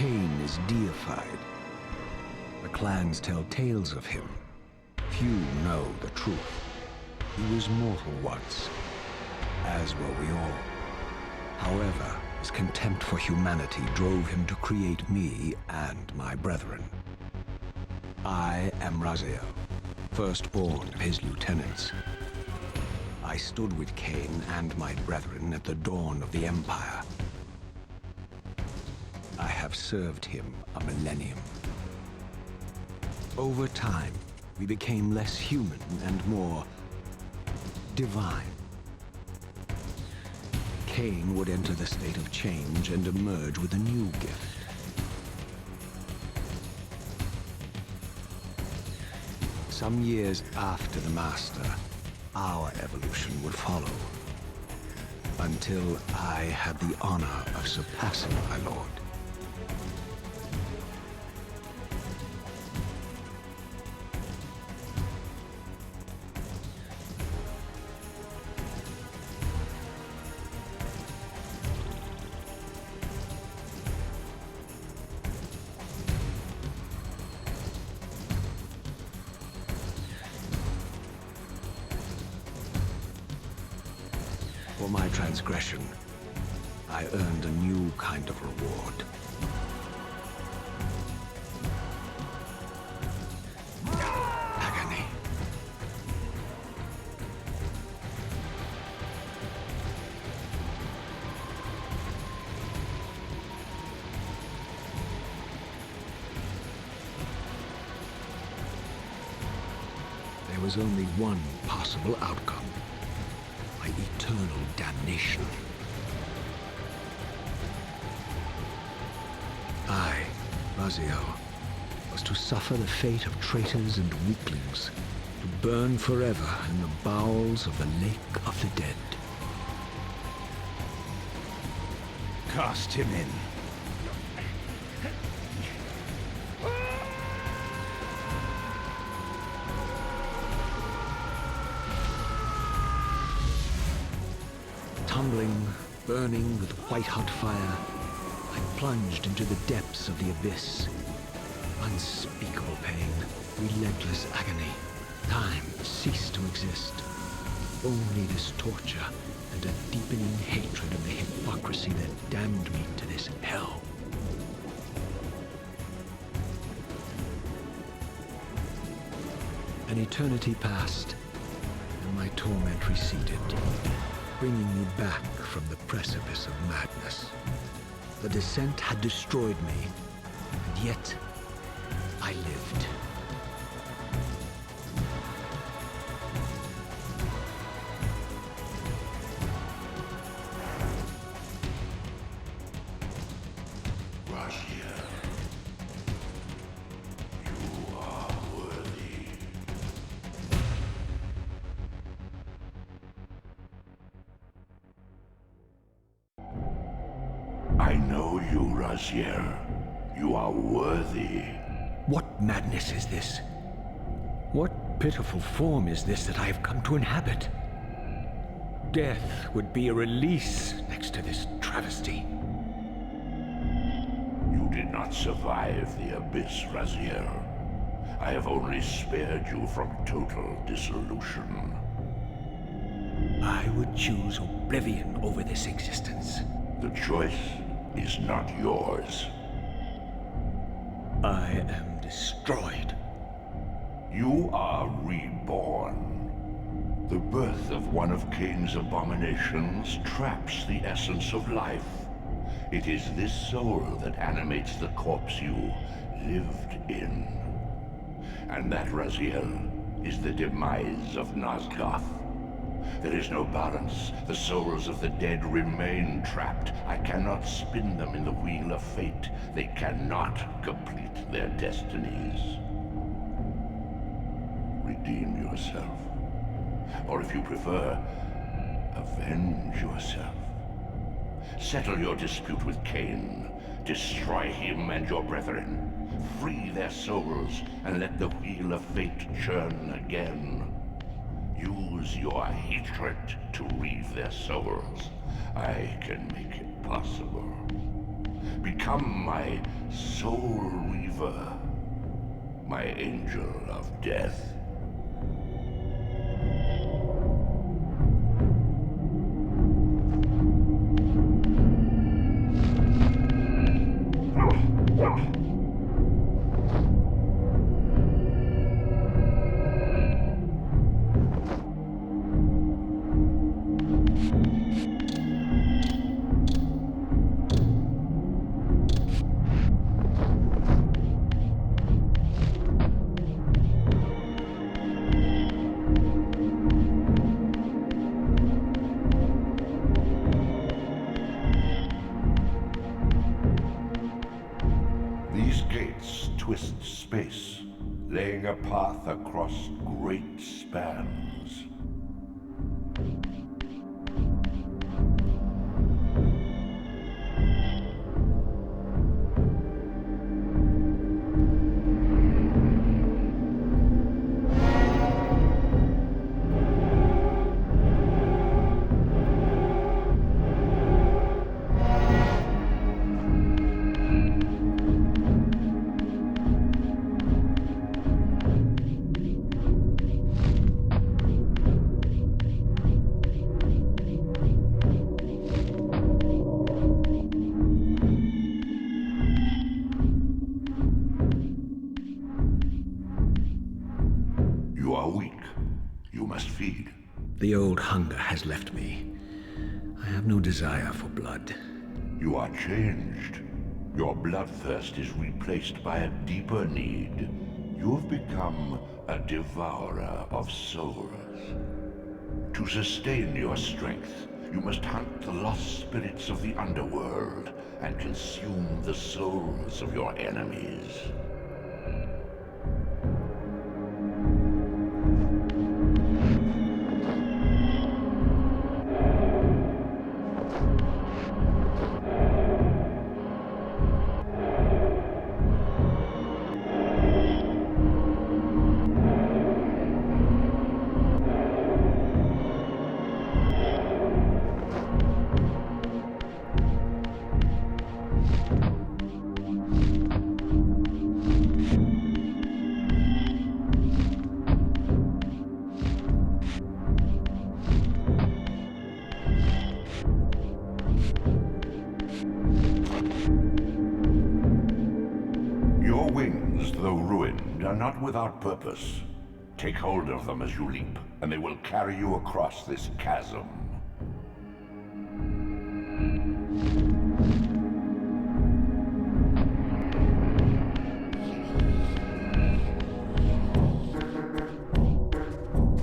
Kain is deified. The clans tell tales of him. Few know the truth. He was mortal once, as were we all. However, his contempt for humanity drove him to create me and my brethren. I am Raziel, firstborn of his lieutenants. I stood with Kain and my brethren at the dawn of the Empire. I have served him a millennium. Over time, we became less human and more divine. Kain would enter the state of change and emerge with a new gift. Some years after the Master, our evolution would follow, until I had the honor of surpassing my lord. For my transgression, I earned a new kind of reward. Agony. There was only one possible outcome. My eternal damnation. I, Raziel, was to suffer the fate of traitors and weaklings, to burn forever in the bowels of the Lake of the Dead. Cast him in. Tumbling, burning with white-hot fire, I plunged into the depths of the abyss. Unspeakable pain, relentless agony. Time ceased to exist. Only this torture and a deepening hatred of the hypocrisy that damned me to this hell. An eternity passed, and my torment receded, bringing me back from the precipice of madness. The descent had destroyed me, and yet I lived. Raziel, you are worthy. I know you, Raziel. You are worthy. What madness is this? What pitiful form is this that I have come to inhabit? Death would be a release next to this travesty. You did not survive the abyss, Raziel. I have only spared you from total dissolution. I would choose oblivion over this existence. The choice is not yours. I am destroyed. You are reborn. The birth of one of Kain's abominations traps the essence of life. It is this soul that animates the corpse you lived in. And that, Raziel, is the demise of Nazgoth. There is no balance. The souls of the dead remain trapped. I cannot spin them in the wheel of fate. They cannot complete their destinies. Redeem yourself. Or if you prefer, avenge yourself. Settle your dispute with Kain. Destroy him and your brethren. Free their souls and let the wheel of fate churn again. Use your hatred to reave their souls. I can make it possible. Become my soul reaver, my angel of death. These gates twist space, laying a path across great spans. You are weak. You must feed. The old hunger has left me. I have no desire for blood. You are changed. Your bloodthirst is replaced by a deeper need. You have become a devourer of souls. To sustain your strength, you must hunt the lost spirits of the underworld and consume the souls of your enemies. Your wings, though ruined, are not without purpose. Take hold of them as you leap, and they will carry you across this chasm.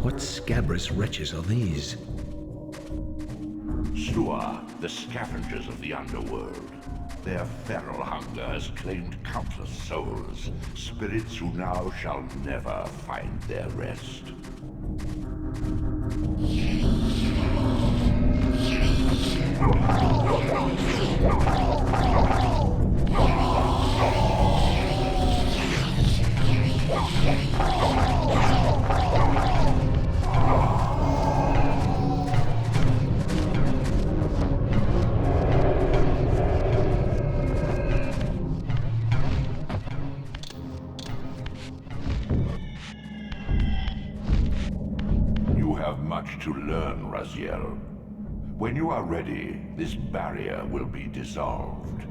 What scabrous wretches are these? Stua, the scavengers of the underworld. Their feral hunger has claimed countless souls, spirits who now shall never find their rest. You have much to learn, Raziel. When you are ready, this barrier will be dissolved.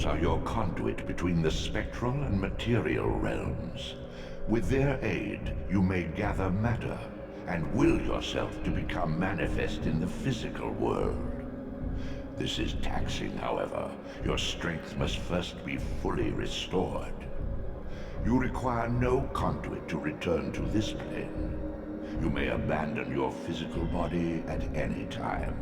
Are your conduit between the spectral and material realms. With their aid, you may gather matter and will yourself to become manifest in the physical world. This is taxing, however. Your strength must first be fully restored. You require no conduit to return to this plane. You may abandon your physical body at any time.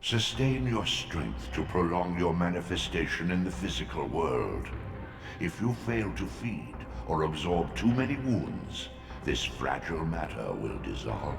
Sustain your strength to prolong your manifestation in the physical world. If you fail to feed or absorb too many wounds, this fragile matter will dissolve.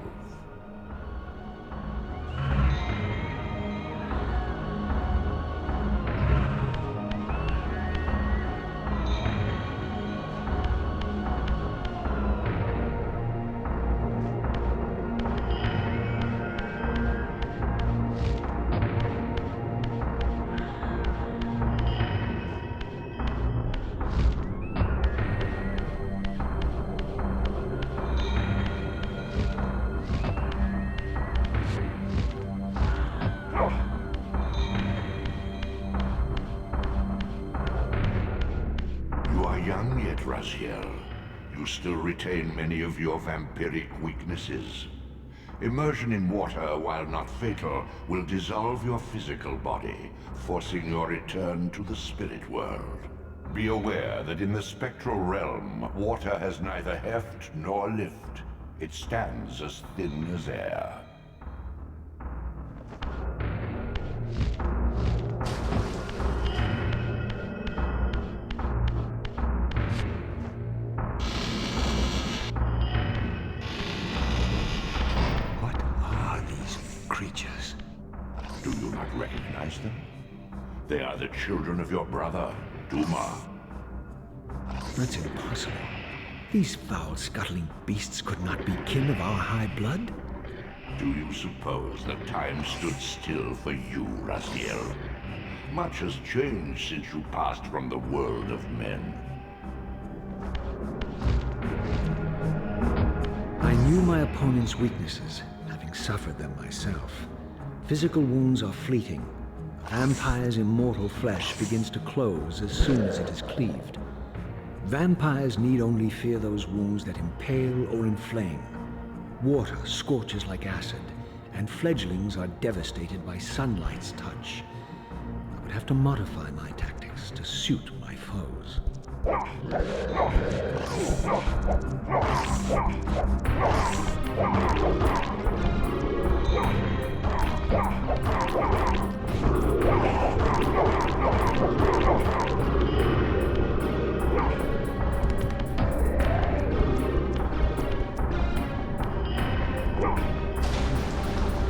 Young yet, Raziel. You still retain many of your vampiric weaknesses. Immersion in water, while not fatal, will dissolve your physical body, forcing your return to the spirit world. Be aware that in the spectral realm, water has neither heft nor lift. It stands as thin as air. Creatures. Do you not recognize them? They are the children of your brother, Dumah. That's impossible. These foul, scuttling beasts could not be kin of our high blood? Do you suppose that time stood still for you, Raziel? Much has changed since you passed from the world of men. I knew my opponent's weaknesses, having suffered them myself. Physical wounds are fleeting. A vampire's immortal flesh begins to close as soon as it is cleaved. Vampires need only fear those wounds that impale or inflame. Water scorches like acid, and fledglings are devastated by sunlight's touch. I would have to modify my tactics to suit my foes.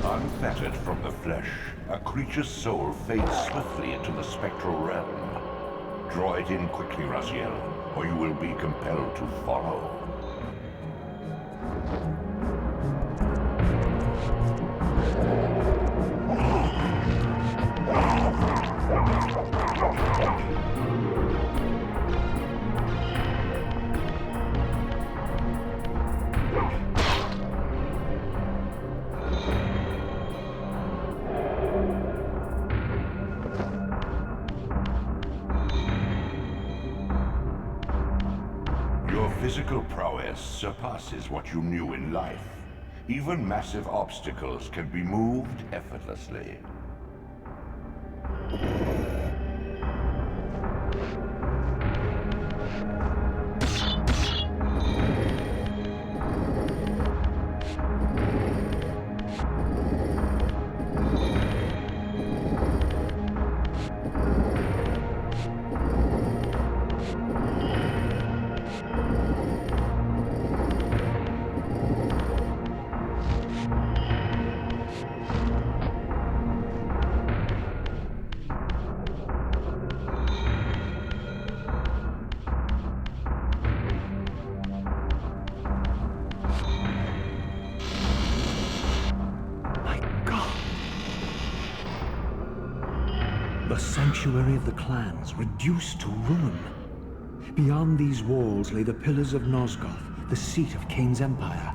Unfettered from the flesh, a creature's soul fades swiftly into the spectral realm. Draw it in quickly, Raziel, or you will be compelled to follow. Physical prowess surpasses what you knew in life. Even massive obstacles can be moved effortlessly. The sanctuary of the clans, reduced to ruin. Beyond these walls lay the pillars of Nosgoth, the seat of Kain's empire.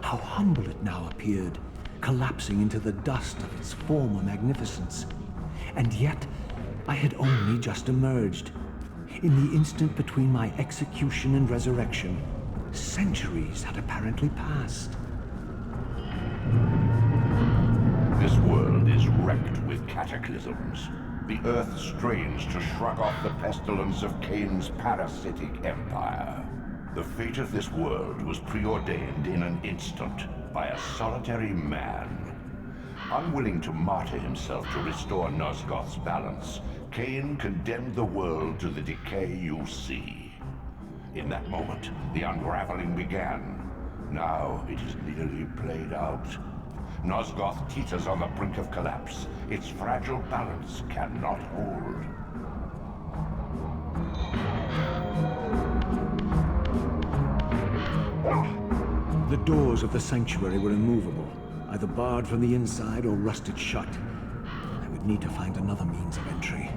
How humble it now appeared, collapsing into the dust of its former magnificence. And yet, I had only just emerged. In the instant between my execution and resurrection, centuries had apparently passed. This world is wrecked with cataclysms. The earth strains to shrug off the pestilence of Kain's parasitic empire. The fate of this world was preordained in an instant by a solitary man. Unwilling to martyr himself to restore Nosgoth's balance, Kain condemned the world to the decay you see. In that moment, the unraveling began. Now it is nearly played out. Nosgoth teeters on the brink of collapse. Its fragile balance cannot hold. The doors of the sanctuary were immovable, either barred from the inside or rusted shut. I would need to find another means of entry.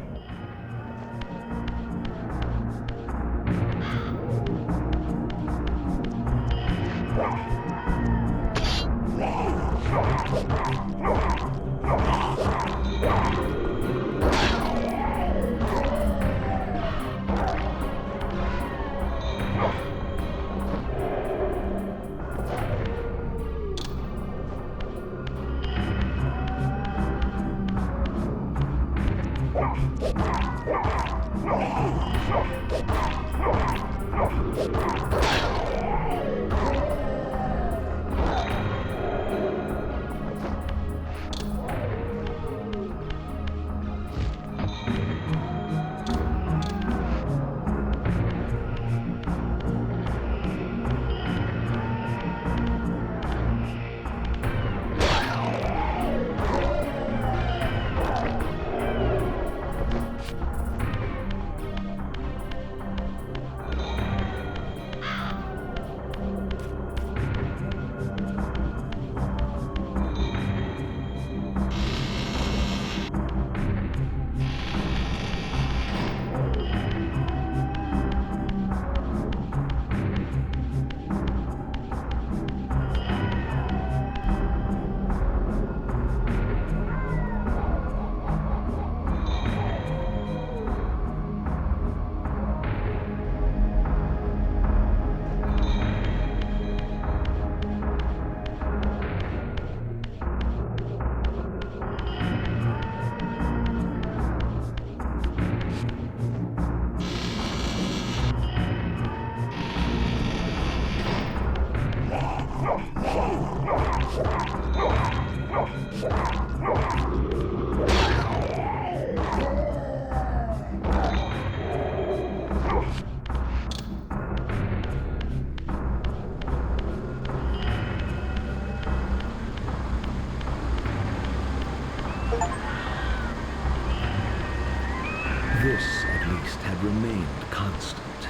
This, at least, had remained constant.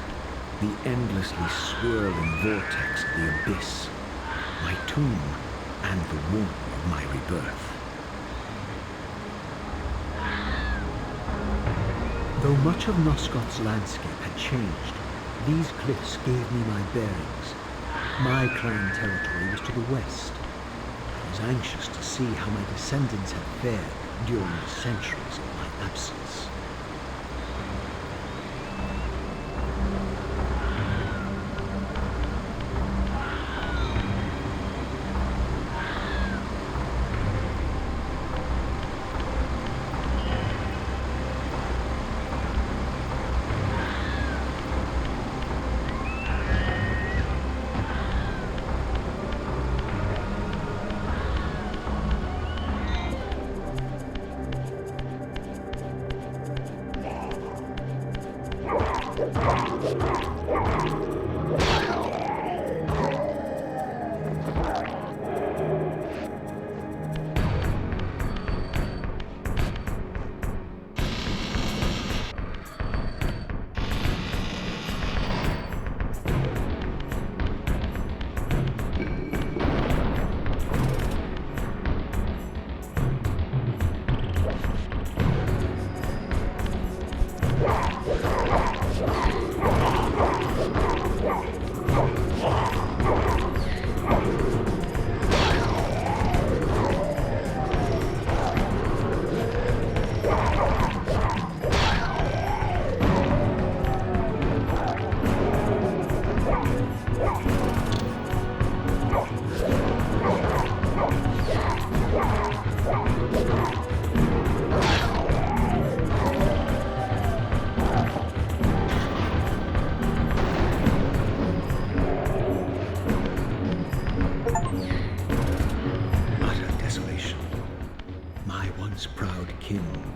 The endlessly swirling vortex of the abyss, my tomb, and the womb of my rebirth. Though much of Nosgoth's landscape had changed, these cliffs gave me my bearings. My clan territory was to the west. I was anxious to see how my descendants had fared during the centuries of my absence.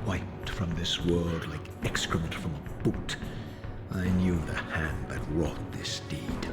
wiped from this world like excrement from a boot, I knew the hand that wrought this deed.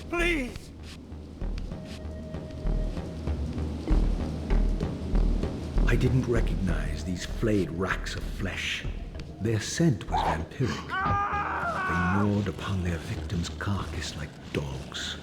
Please! I didn't recognize these flayed racks of flesh. Their scent was vampiric. They gnawed upon their victim's carcass like dogs.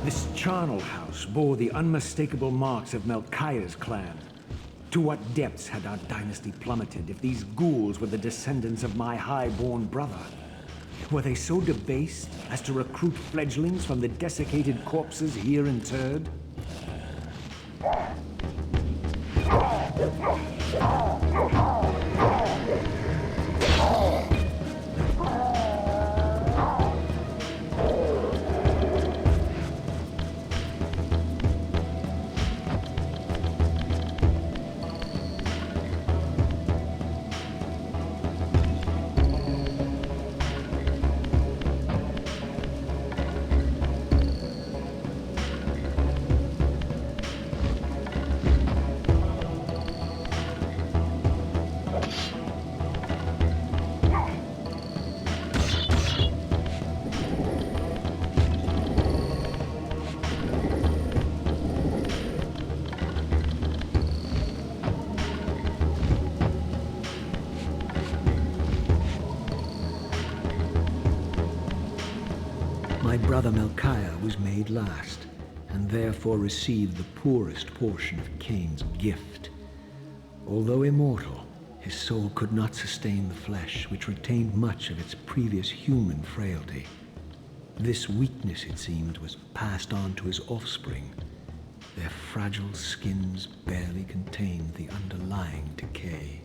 This charnel house bore the unmistakable marks of Melchiah's clan. To what depths had our dynasty plummeted if these ghouls were the descendants of my high-born brother? Were they so debased as to recruit fledglings from the desiccated corpses here interred? My brother Melchiah was made last, and therefore received the poorest portion of Kain's gift. Although immortal, his soul could not sustain the flesh, which retained much of its previous human frailty. This weakness, it seemed, was passed on to his offspring. Their fragile skins barely contained the underlying decay.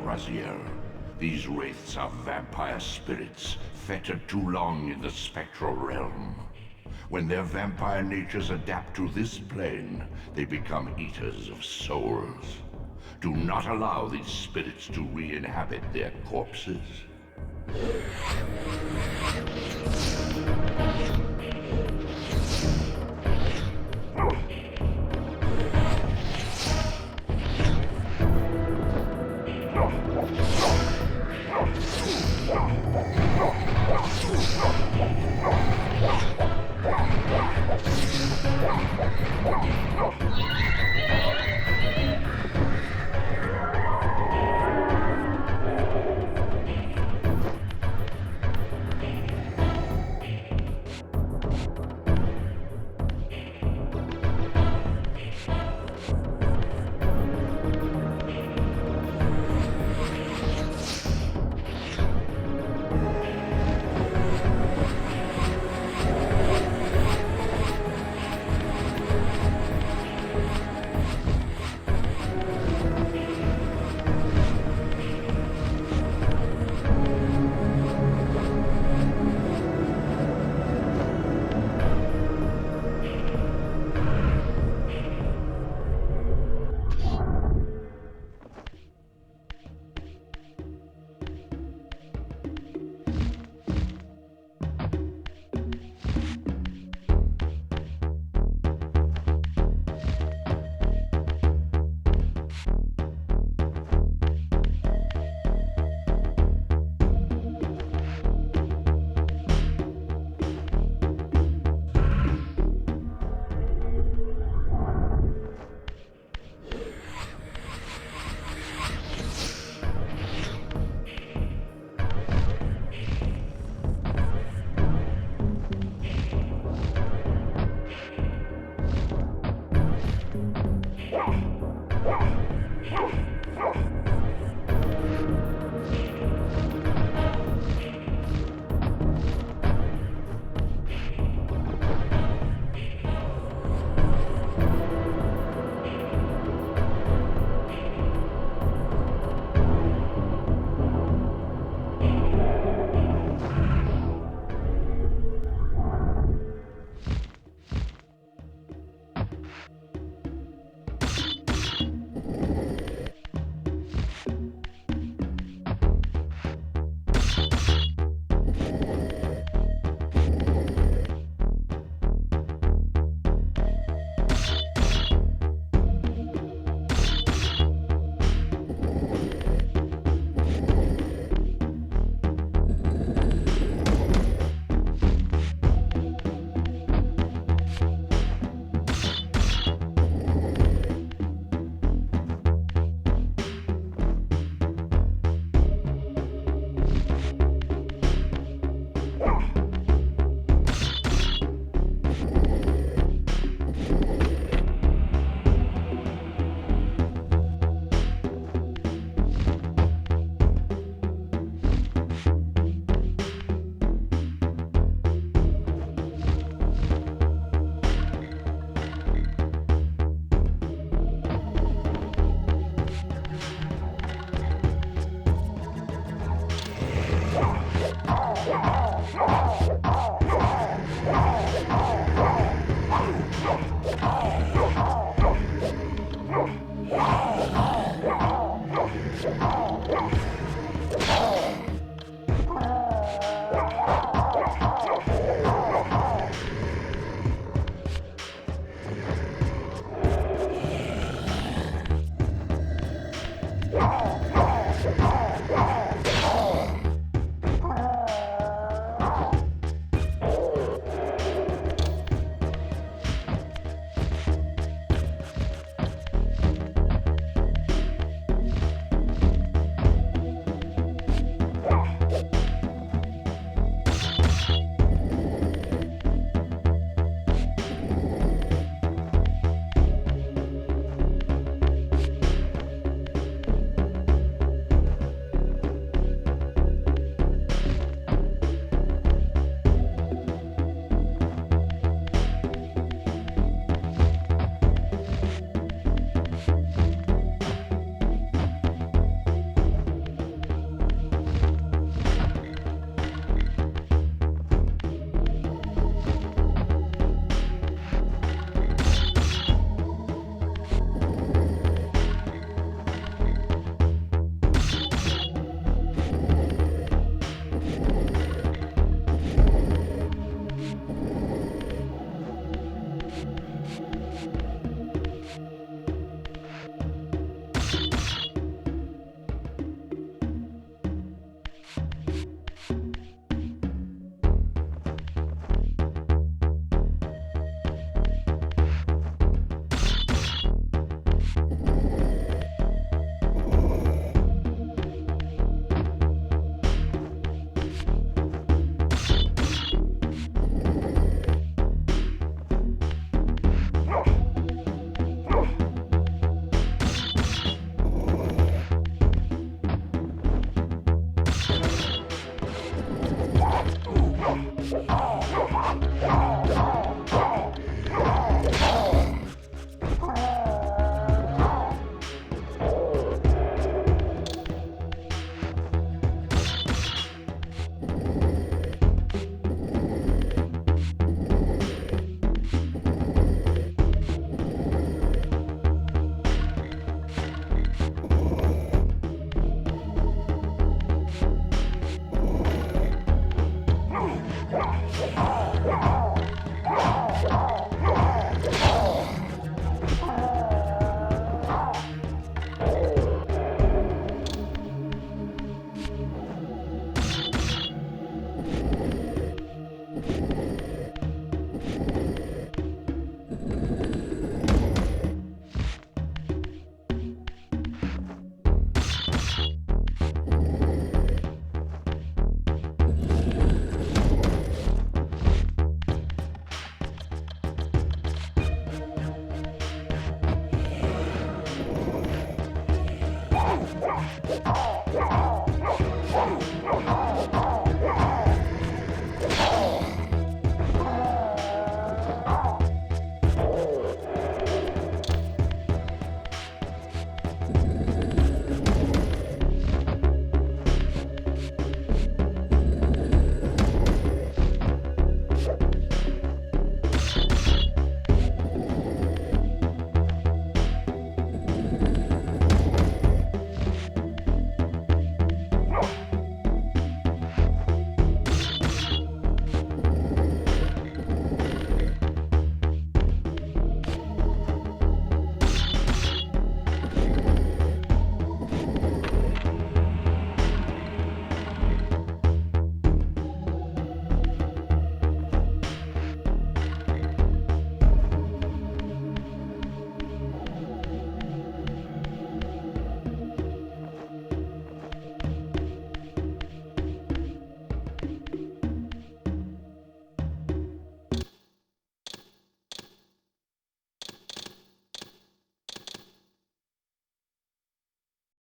Raziel. These wraiths are vampire spirits, fettered too long in the spectral realm. When their vampire natures adapt to this plane, they become eaters of souls. Do not allow these spirits to re-inhabit their corpses.